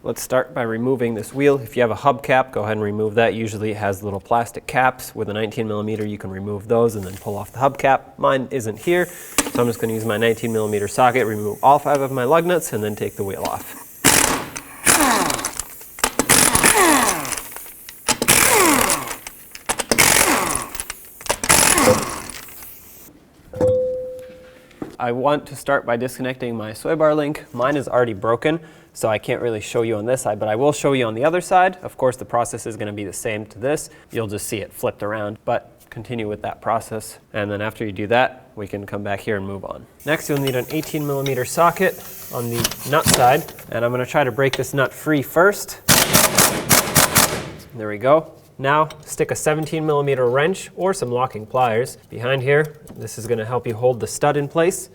Let's start by removing this wheel. If you have a hubcap, go ahead and remove that. Usually it has little plastic caps. With a 19mm, you can remove those and then pull off the hubcap. Mine isn't here, so I'm just going to use my 19mm socket, remove all 5 of my lug nuts, and then take the wheel off. I want to start by disconnecting my sway bar link. Mine is already broken, so I can't really show you on this side, but I will show you on the other side. Of course, the process is going to be the same to this. You'll just see it flipped around, but continue with that process. And then after you do that, we can come back here and move on. Next, you'll need an 18mm socket on the nut side, and I'm going to try to break this nut free first. There we go. Now, stick a 17mm wrench or some locking pliers behind here. This is going to help you hold the stud in place.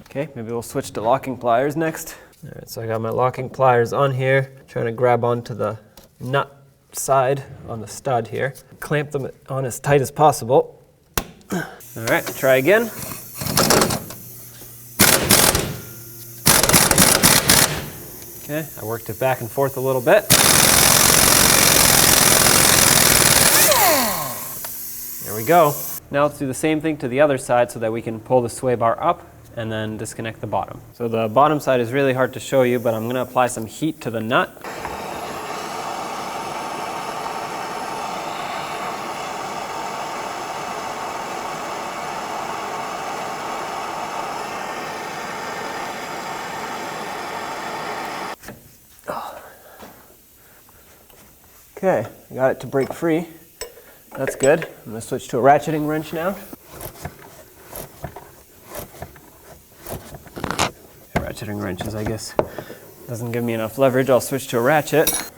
Okay, maybe we'll switch to locking pliers next. All right, so I got my locking pliers on here, trying to grab onto the nut side on the stud here. Clamp them on as tight as possible. All right, try again. Okay, I worked it back and forth a little bit. There we go. Now let's do the same thing to the other side so that we can pull the sway bar up and then disconnect the bottom. So the bottom side is really hard to show you, but I'm going to apply some heat to the nut. Okay, I got it to break free. That's good. I'm going to switch to a ratcheting wrench now. Ratcheting wrenches, I guess, doesn't give me enough leverage. I'll switch to a ratchet.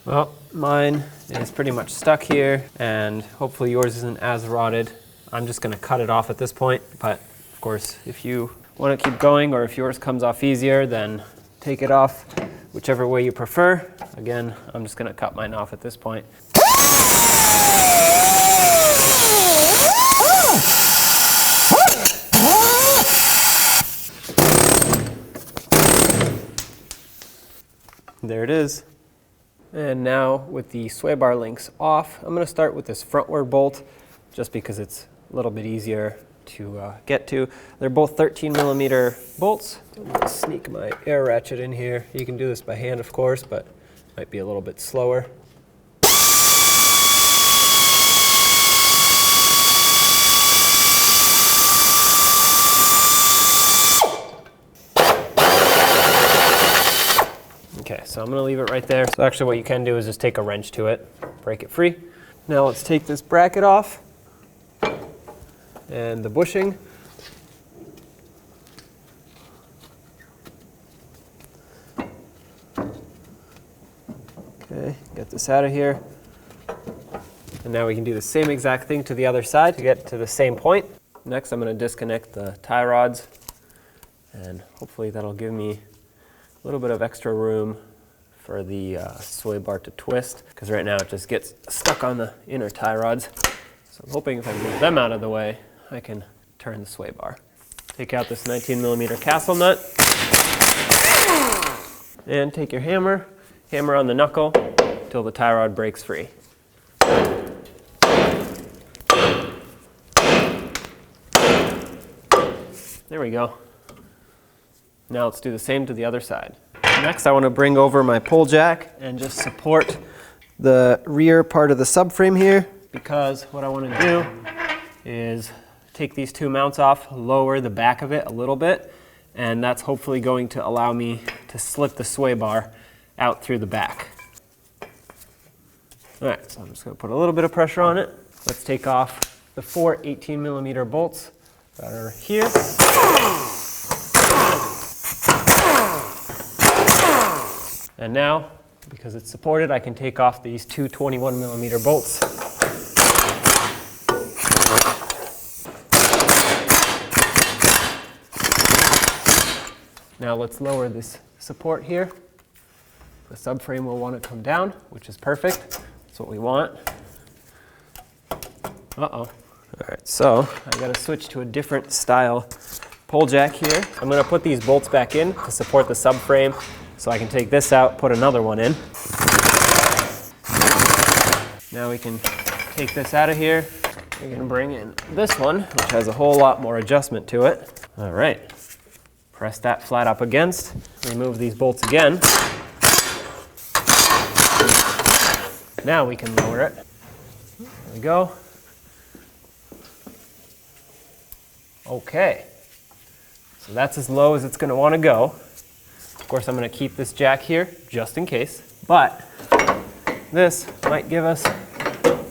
Well, mine is pretty much stuck here, and hopefully yours isn't as rotted. I'm just going to cut it off at this point, but of course, if you want to keep going or if yours comes off easier, then take it off whichever way you prefer. Again, I'm just going to cut mine off at this point. There it is. And now with the sway bar links off, I'm going to start with this frontward bolt just because it's a little bit easier to get to. They're both 13mm bolts. I'll sneak my air ratchet in here. You can do this by hand, of course, but it might be a little bit slower. Okay, so I'm going to leave it right there. So actually what you can do is just take a wrench to it, break it free. Now let's take this bracket off and the bushing. Okay, get this out of here. And now we can do the same exact thing to the other side to get to the same point. Next, I'm going to disconnect the tie rods, and hopefully that'll give me a little bit of extra room for the sway bar to twist, because right now it just gets stuck on the inner tie rods. So I'm hoping if I move them out of the way, I can turn the sway bar. Take out this 19mm castle nut, and take your hammer on the knuckle until the tie rod breaks free. There we go. Now let's do the same to the other side. Next, I want to bring over my pull jack and just support the rear part of the subframe here, because what I want to do is take these two mounts off, lower the back of it a little bit, and that's hopefully going to allow me to slip the sway bar out through the back. All right, so I'm just going to put a little bit of pressure on it. Let's take off the 4 18mm bolts that are here. And now, because it's supported, I can take off these two 21mm bolts. Now let's lower this support here. The subframe will want to come down, which is perfect. That's what we want. Uh-oh. All right, so I got to switch to a different style pull jack here. I'm going to put these bolts back in to support the subframe, so I can take this out, put another one in. Now we can take this out of here. We're going to bring in this one, which has a whole lot more adjustment to it. All right. Press that flat up against. Remove these bolts again. Now we can lower it. There we go. Okay. So that's as low as it's going to want to go. Of course, I'm going to keep this jack here just in case, but this might give us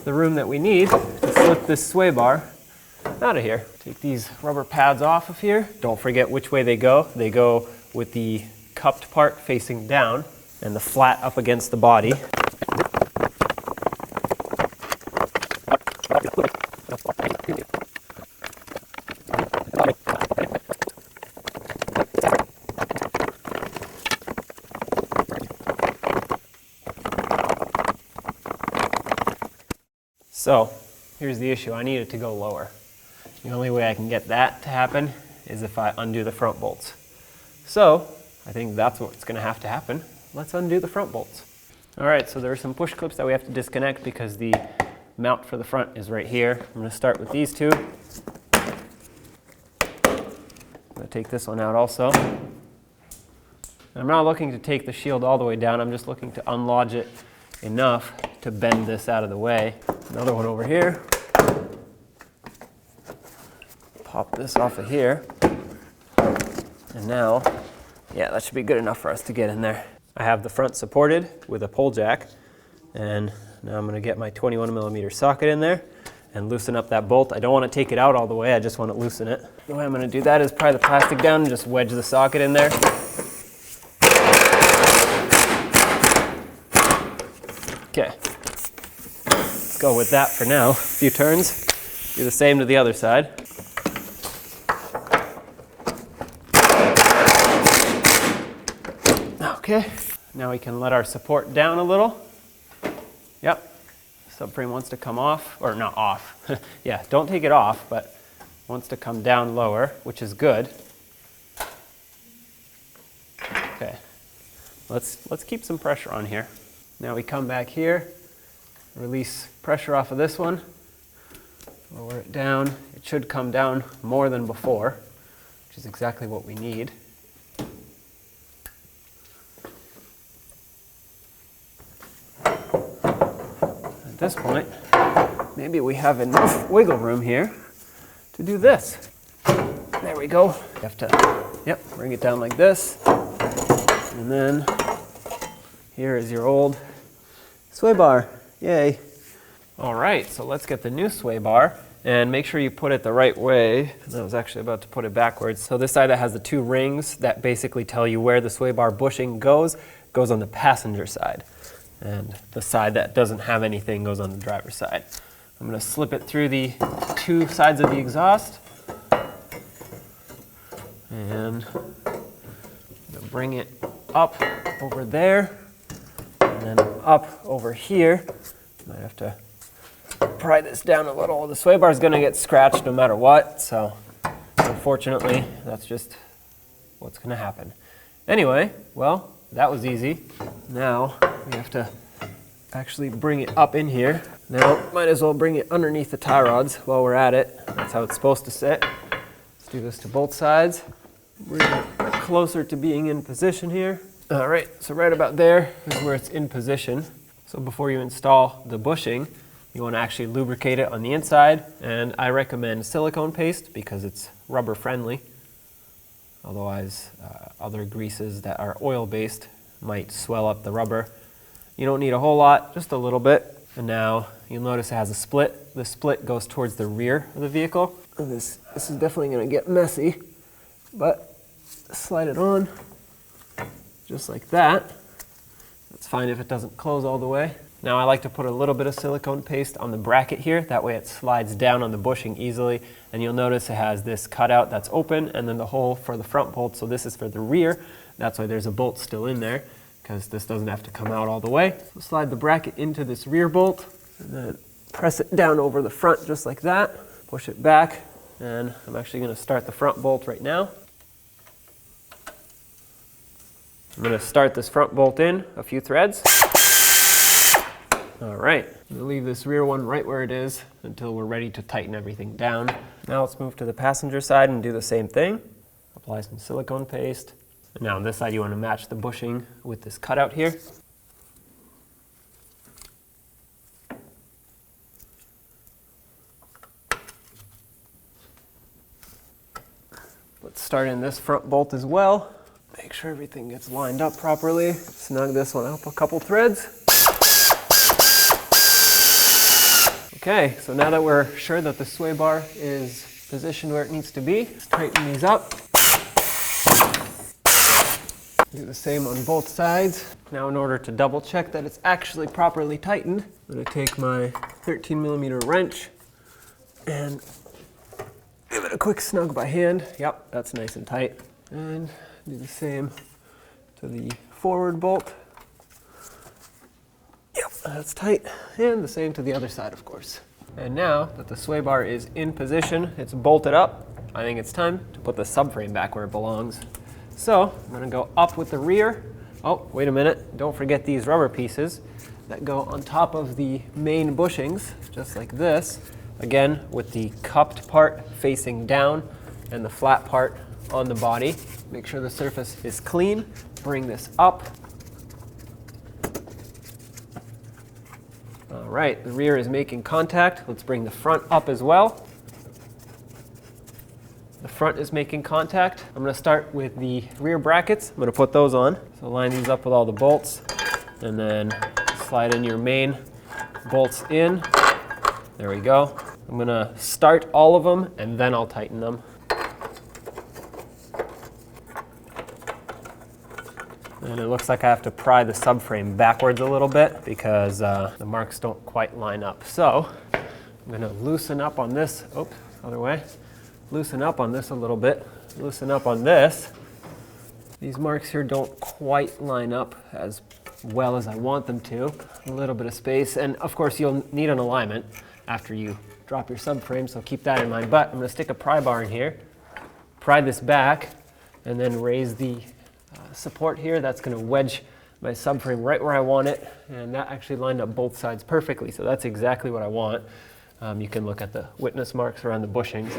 the room that we need to slip this sway bar out of here. Take these rubber pads off of here. Don't forget which way they go. They go with the cupped part facing down and the flat up against the body. So here's the issue, I need it to go lower. The only way I can get that to happen is if I undo the front bolts. So I think that's what's going to have to happen. Let's undo the front bolts. All right, so there are some push clips that we have to disconnect because the mount for the front is right here. I'm going to start with these two. I'm going to take this one out also. I'm not looking to take the shield all the way down, I'm just looking to unlodge it enough to bend this out of the way. Another one over here. Pop this off of here. And now, yeah, that should be good enough for us to get in there. I have the front supported with a pull jack, and now I'm going to get my 21mm socket in there and loosen up that bolt. I don't want to take it out all the way, I just want to loosen it. The way I'm going to do that is pry the plastic down and just wedge the socket in there. Okay. Let's go with that for now. A few turns. Do the same to the other side. Okay. Now we can let our support down a little. Yep. Subframe wants to come off, or not off. Yeah, don't take it off, but wants to come down lower, which is good. Okay. Let's keep some pressure on here. Now we come back here, release pressure off of this one, lower it down. It should come down more than before, which is exactly what we need. At this point, maybe we have enough wiggle room here to do this. There we go. You have to, bring it down like this, and then here is your old sway bar. Yay. All right, so let's get the new sway bar and make sure you put it the right way. I was actually about to put it backwards. So this side that has the two rings that basically tell you where the sway bar bushing goes on the passenger side. And the side that doesn't have anything goes on the driver's side. I'm going to slip it through the two sides of the exhaust. And bring it up over there. And then up over here. Might have to pry this down a little. The sway bar is going to get scratched no matter what, so unfortunately that's just what's going to happen. Anyway, well, that was easy. Now we have to actually bring it up in here. Now might as well bring it underneath the tie rods while we're at it. That's how it's supposed to sit. Let's do this to both sides. Bring it closer to being in position here. All right, so right about there is where it's in position. So before you install the bushing, you want to actually lubricate it on the inside, and I recommend silicone paste because it's rubber friendly. Otherwise, other greases that are oil-based might swell up the rubber. You don't need a whole lot, just a little bit. And now you'll notice it has a split. The split goes towards the rear of the vehicle. And this is definitely going to get messy, but slide it on. Just like that. It's fine if it doesn't close all the way. Now I like to put a little bit of silicone paste on the bracket here. That way it slides down on the bushing easily. And you'll notice it has this cutout that's open and then the hole for the front bolt. So this is for the rear. That's why there's a bolt still in there, because this doesn't have to come out all the way. So slide the bracket into this rear bolt, and then press it down over the front just like that. Push it back, and I'm actually going to start the front bolt right now. I'm going to start this front bolt in a few threads. All right, I'm going to leave this rear one right where it is until we're ready to tighten everything down. Now let's move to the passenger side and do the same thing. Apply some silicone paste. And now on this side you want to match the bushing with this cutout here. Let's start in this front bolt as well. Make sure everything gets lined up properly. Snug this one up a couple threads. Okay, so now that we're sure that the sway bar is positioned where it needs to be, let's tighten these up. Do the same on both sides. Now in order to double check that it's actually properly tightened, I'm going to take my 13mm wrench and give it a quick snug by hand. Yep, that's nice and tight. And do the same to the forward bolt. Yep, that's tight. And the same to the other side, of course. And now that the sway bar is in position, it's bolted up, I think it's time to put the subframe back where it belongs. So I'm going to go up with the rear. Oh, wait a minute. Don't forget these rubber pieces that go on top of the main bushings, just like this. Again, with the cupped part facing down and the flat part on the body. Make sure the surface is clean. Bring this up. All right, the rear is making contact. Let's bring the front up as well. The front is making contact. I'm going to start with the rear brackets. I'm going to put those on. So line these up with all the bolts and then slide in your main bolts in. There we go. I'm going to start all of them and then I'll tighten them. And it looks like I have to pry the subframe backwards a little bit because the marks don't quite line up. So I'm going to loosen up on this. Oops, other way. Loosen up on this a little bit. Loosen up on this. These marks here don't quite line up as well as I want them to. A little bit of space. And of course you'll need an alignment after you drop your subframe, so keep that in mind. But I'm going to stick a pry bar in here, pry this back, and then raise the support here. That's going to wedge my subframe right where I want it, and that actually lined up both sides perfectly, so that's exactly what I want. You can look at the witness marks around the bushings.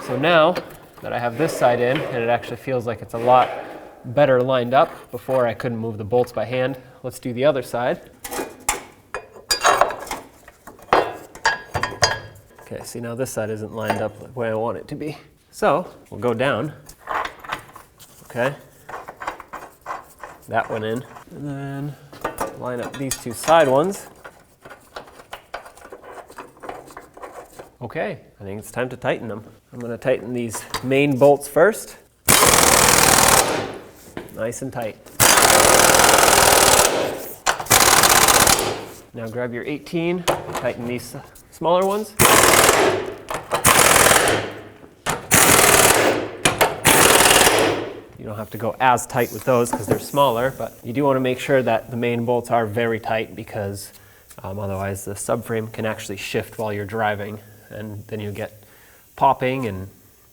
So now that I have this side in, and it actually feels like it's a lot better lined up. Before I couldn't move the bolts by hand. Let's do the other side. Okay, see now this side isn't lined up the way I want it to be. So we'll go down. Okay. That went in. And then line up these two side ones. Okay, I think it's time to tighten them. I'm going to tighten these main bolts first. Nice and tight. Now grab your 18, tighten these smaller ones. You don't have to go as tight with those because they're smaller, but you do want to make sure that the main bolts are very tight because otherwise the subframe can actually shift while you're driving, and then you get popping, and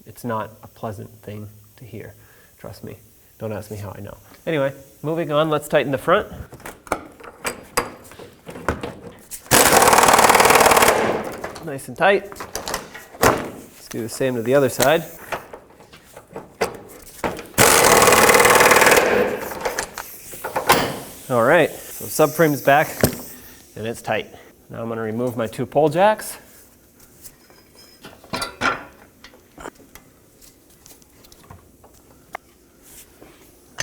it's not a pleasant thing to hear. Trust me. Don't ask me how I know. Anyway, moving on, let's tighten the front. Nice and tight. Let's do the same to the other side. All right, so subframe's back and it's tight. Now I'm going to remove my two pole jacks.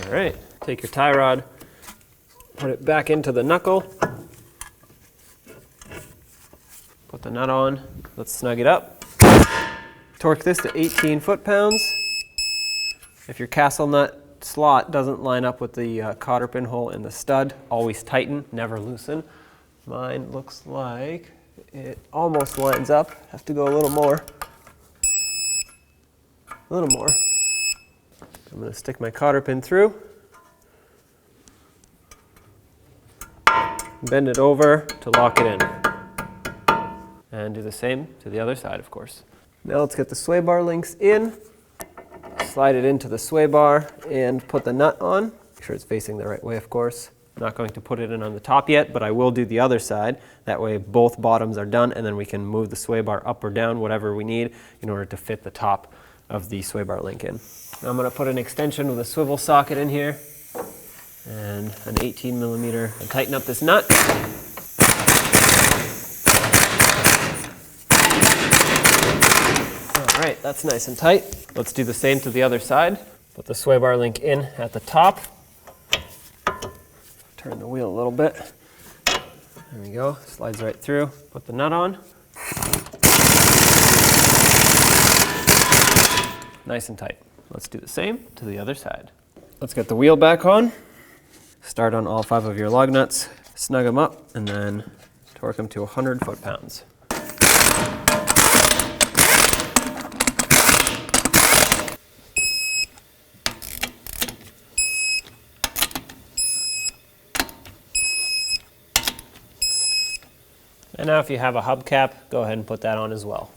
All right, take your tie rod, put it back into the knuckle, put the nut on, let's snug it up. Torque this to 18 foot-pounds. If your castle nut slot doesn't line up with the cotter pin hole in the stud, always tighten, never loosen. Mine looks like it almost lines up. Have to go a little more. A little more. I'm going to stick my cotter pin through. bend it over to lock it in. And do the same to the other side, of course. Now let's get the sway bar links in, slide it into the sway bar, and put the nut on. Make sure it's facing the right way, of course. I'm not going to put it in on the top yet, but I will do the other side. That way both bottoms are done, and then we can move the sway bar up or down, whatever we need, in order to fit the top of the sway bar link in. Now I'm going to put an extension with a swivel socket in here, and an 18mm, and tighten up this nut. All right, that's nice and tight. Let's do the same to the other side. Put the sway bar link in at the top. Turn the wheel a little bit. There we go, slides right through. Put the nut on. Nice and tight. Let's do the same to the other side. Let's get the wheel back on. Start on all 5 of your lug nuts, snug them up, and then torque them to 100 foot-pounds. And now if you have a hubcap, go ahead and put that on as well.